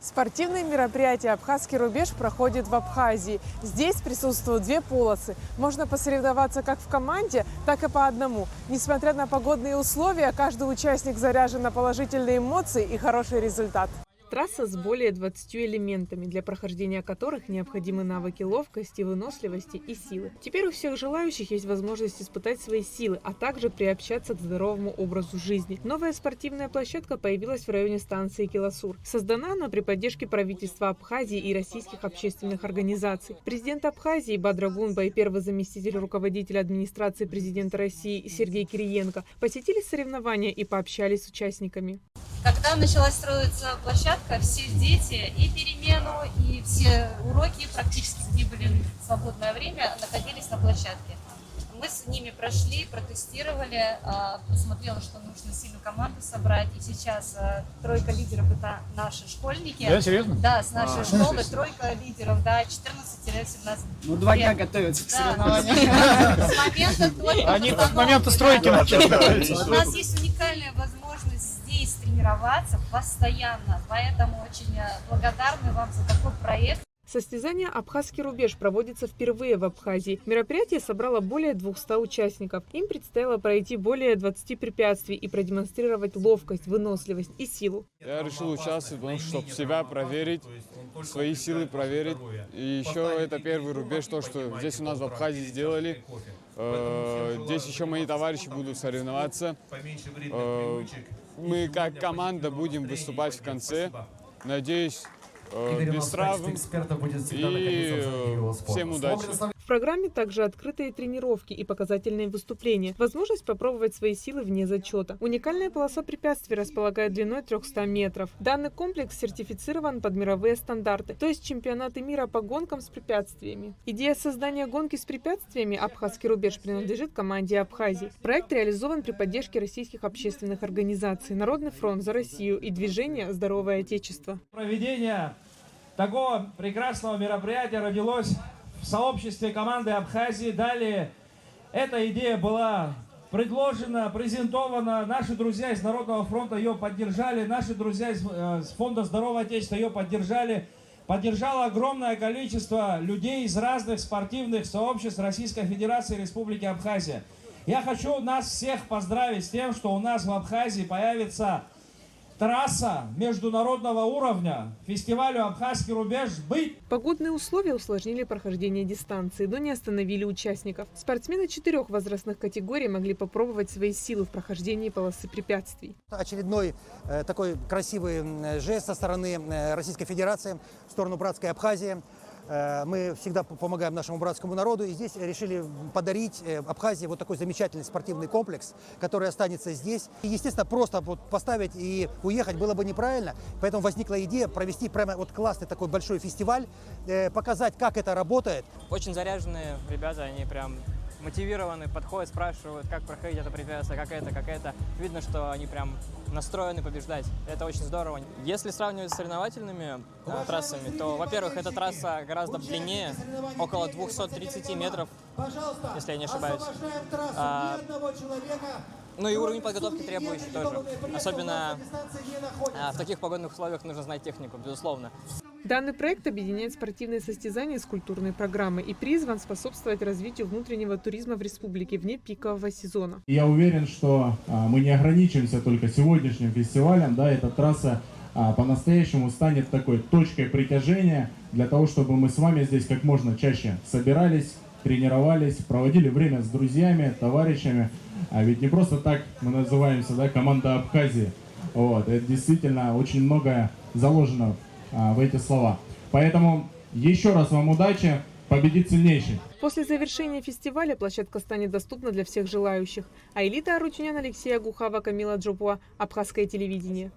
Спортивные мероприятия «Абхазский рубеж» проходят в Абхазии. Здесь присутствуют две полосы. Можно посоревноваться как в команде, так и по одному. Несмотря на погодные условия, каждый участник заряжен на положительные эмоции и хороший результат. Трасса с более 20 элементами, для прохождения которых необходимы навыки ловкости, выносливости и силы. Теперь у всех желающих есть возможность испытать свои силы, а также приобщаться к здоровому образу жизни. Новая спортивная площадка появилась в районе станции Киласур. Создана она при поддержке правительства Абхазии и российских общественных организаций. Президент Абхазии Бадрагунба и первый заместитель руководителя администрации президента России Сергей Кириенко посетили соревнования и пообщались с участниками. Когда началась строиться площадка, все дети и перемену, и все уроки практически, где были в свободное время, находились на площадке. Мы с ними прошли, протестировали, посмотрела, что нужно сильную команду собрать. И сейчас тройка лидеров – это наши школьники. Да, серьезно? Да, с нашей школы тройка лидеров, да, 14-17. Ну, 2 дня готовятся к соревнованиям. С момента только Они с момента стройки начали. У нас есть уникальная возможность здесь тренироваться постоянно, поэтому очень благодарны вам за такой проект. Состязание «Абхазский рубеж» проводится впервые в Абхазии. Мероприятие собрало более 200 участников. Им предстояло пройти более 20 препятствий и продемонстрировать ловкость, выносливость и силу. Я решил участвовать, потому что чтобы себя проверить, свои силы проверить. И еще это первый рубеж, то, что здесь у нас в Абхазии сделали. Здесь еще мои товарищи будут соревноваться. Мы как команда будем выступать в конце. Надеюсь, без травм, и всем удачи. В программе также открытые тренировки и показательные выступления, возможность попробовать свои силы вне зачета. Уникальная полоса препятствий располагает длиной 300 метров. Данный комплекс сертифицирован под мировые стандарты, то есть чемпионаты мира по гонкам с препятствиями. Идея создания гонки с препятствиями «Абхазский рубеж» принадлежит команде Абхазии. Проект реализован при поддержке российских общественных организаций «Народный фронт за Россию» и движения «Здоровое Отечество». Проведение такого прекрасного мероприятия родилось в сообществе команды Абхазии. Далее эта идея была предложена, презентована. Наши друзья из Народного фронта ее поддержали. Наши друзья из Фонда Здорового Отечества ее поддержали. Поддержало огромное количество людей из разных спортивных сообществ Российской Федерации и Республики Абхазия. Я хочу нас всех поздравить с тем, что у нас в Абхазии появится трасса международного уровня фестивалю «Абхазский рубеж» быть. Погодные условия усложнили прохождение дистанции, но не остановили участников. Спортсмены 4 возрастных категорий могли попробовать свои силы в прохождении полосы препятствий. Очередной такой красивый жест со стороны Российской Федерации в сторону братской Абхазии. Мы всегда помогаем нашему братскому народу, и здесь решили подарить Абхазии вот такой замечательный спортивный комплекс, который останется здесь. И, естественно, просто вот поставить и уехать было бы неправильно, поэтому возникла идея провести прямо вот классный такой большой фестиваль, показать, как это работает. Очень заряженные ребята, они прям мотивированы, подходят, спрашивают, как проходить это препятствие, как это. Видно, что они прям настроены побеждать. Это очень здорово. Если сравнивать с соревновательными трассами, то, во-первых, эта трасса гораздо длиннее, около 230 метров, если я не ошибаюсь. Ну и уровень подготовки требующий тоже. Особенно в таких погодных условиях нужно знать технику, безусловно. Данный проект объединяет спортивные состязания с культурной программой и призван способствовать развитию внутреннего туризма в республике вне пикового сезона. Я уверен, что мы не ограничимся только сегодняшним фестивалем. Да, эта трасса по-настоящему станет такой точкой притяжения для того, чтобы мы с вами здесь как можно чаще собирались, тренировались, проводили время с друзьями, товарищами. А ведь не просто так мы называемся, да, команда Абхазии. Вот, это действительно очень многое заложено в эти слова. Поэтому еще раз вам удачи, победит сильнейший. После завершения фестиваля площадка станет доступна для всех желающих. Аэлита Арутюнян, Алексей Агухава, Камила Джопуа, Абхазское телевидение.